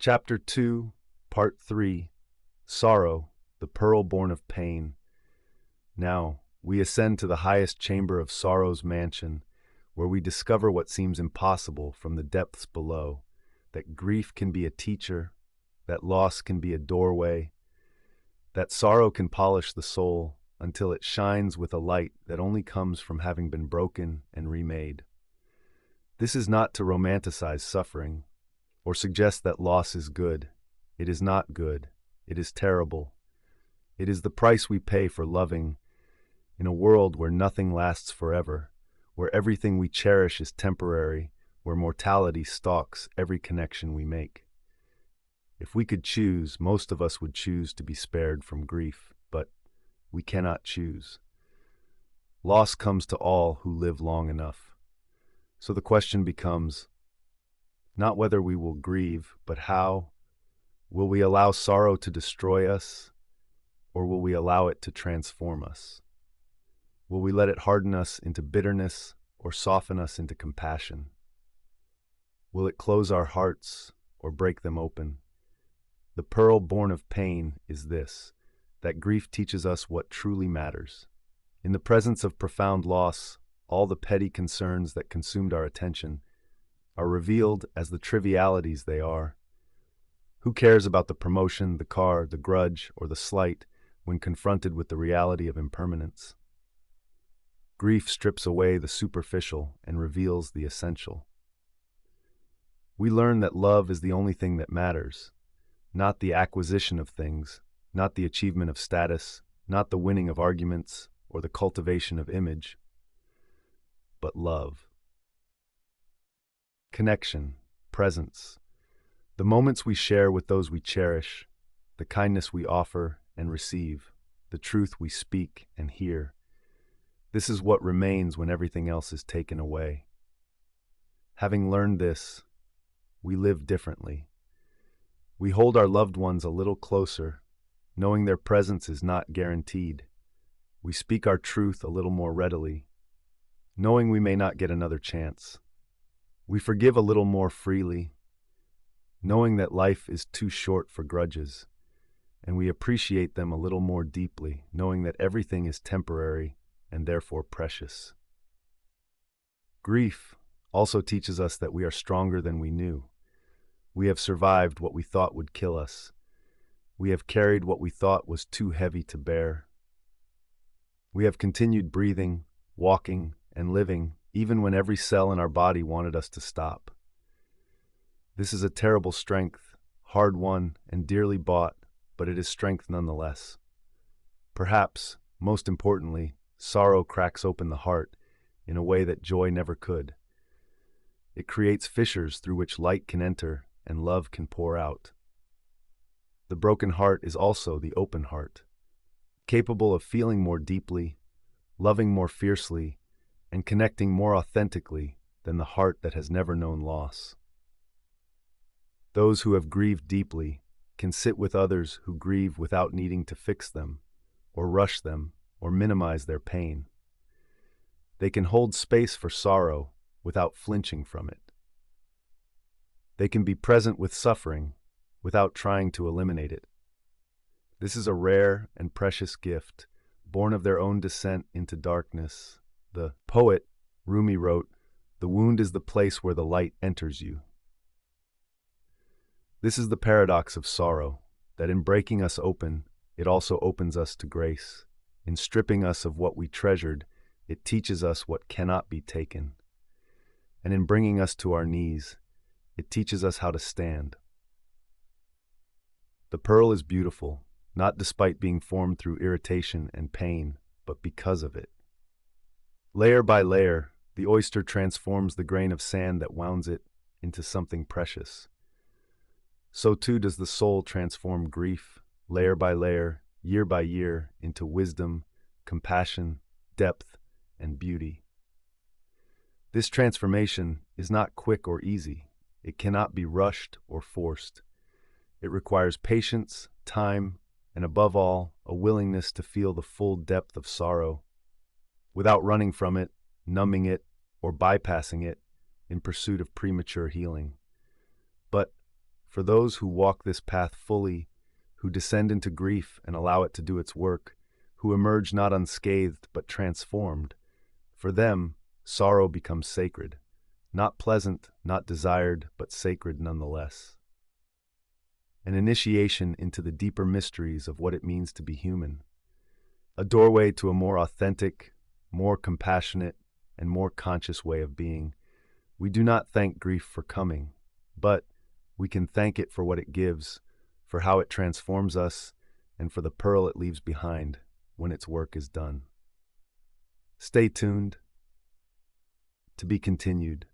Chapter 2, Part 3, Sorrow, the Pearl Born of Pain. Now, we ascend to the highest chamber of sorrow's mansion, where we discover what seems impossible from the depths below, that grief can be a teacher, that loss can be a doorway, that sorrow can polish the soul until it shines with a light that only comes from having been broken and remade. This is not to romanticize suffering, or suggest that loss is good. It is not good. It is terrible. It is the price we pay for loving in a world where nothing lasts forever, where everything we cherish is temporary, where mortality stalks every connection we make. If we could choose, most of us would choose to be spared from grief, but we cannot choose. Loss comes to all who live long enough. So the question becomes, not whether we will grieve, but how. Will we allow sorrow to destroy us, or will we allow it to transform us? Will we let it harden us into bitterness or soften us into compassion? Will it close our hearts or break them open? The pearl born of pain is this, that grief teaches us what truly matters. In the presence of profound loss, all the petty concerns that consumed our attention are revealed as the trivialities they are. Who cares about the promotion, the car, the grudge, or the slight when confronted with the reality of impermanence? Grief strips away the superficial and reveals the essential. We learn that love is the only thing that matters, not the acquisition of things, not the achievement of status, not the winning of arguments, or the cultivation of image, but love. Connection, presence, the moments we share with those we cherish, the kindness we offer and receive, the truth we speak and hear. This is what remains when everything else is taken away. Having learned this, we live differently. We hold our loved ones a little closer, knowing their presence is not guaranteed. We speak our truth a little more readily, knowing we may not get another chance. We forgive a little more freely, knowing that life is too short for grudges, and we appreciate them a little more deeply, knowing that everything is temporary and therefore precious. Grief also teaches us that we are stronger than we knew. We have survived what we thought would kill us. We have carried what we thought was too heavy to bear. We have continued breathing, walking, and living even when every cell in our body wanted us to stop. This is a terrible strength, hard won and dearly bought, but it is strength nonetheless. Perhaps, most importantly, sorrow cracks open the heart in a way that joy never could. It creates fissures through which light can enter and love can pour out. The broken heart is also the open heart, capable of feeling more deeply, loving more fiercely, and connecting more authentically than the heart that has never known loss. Those who have grieved deeply can sit with others who grieve without needing to fix them, or rush them, or minimize their pain. They can hold space for sorrow without flinching from it. They can be present with suffering without trying to eliminate it. This is a rare and precious gift, born of their own descent into darkness. The poet, Rumi, wrote, "The wound is the place where the light enters you." This is the paradox of sorrow, that in breaking us open, it also opens us to grace. In stripping us of what we treasured, it teaches us what cannot be taken. And in bringing us to our knees, it teaches us how to stand. The pearl is beautiful, not despite being formed through irritation and pain, but because of it. Layer by layer, the oyster transforms the grain of sand that wounds it into something precious. So too does the soul transform grief, layer by layer, year by year, into wisdom, compassion, depth, and beauty. This transformation is not quick or easy. It cannot be rushed or forced. It requires patience, time, and above all, a willingness to feel the full depth of sorrow, without running from it, numbing it, or bypassing it in pursuit of premature healing. But For those who walk this path fully, who descend into grief and allow it to do its work, who emerge not unscathed but transformed, for them, sorrow becomes sacred, not pleasant, not desired, but sacred nonetheless. An initiation into the deeper mysteries of what it means to be human, a doorway to a more authentic, more compassionate, and more conscious way of being. We do not thank grief for coming, but we can thank it for what it gives, for how it transforms us, and for the pearl it leaves behind when its work is done. Stay tuned. To be continued.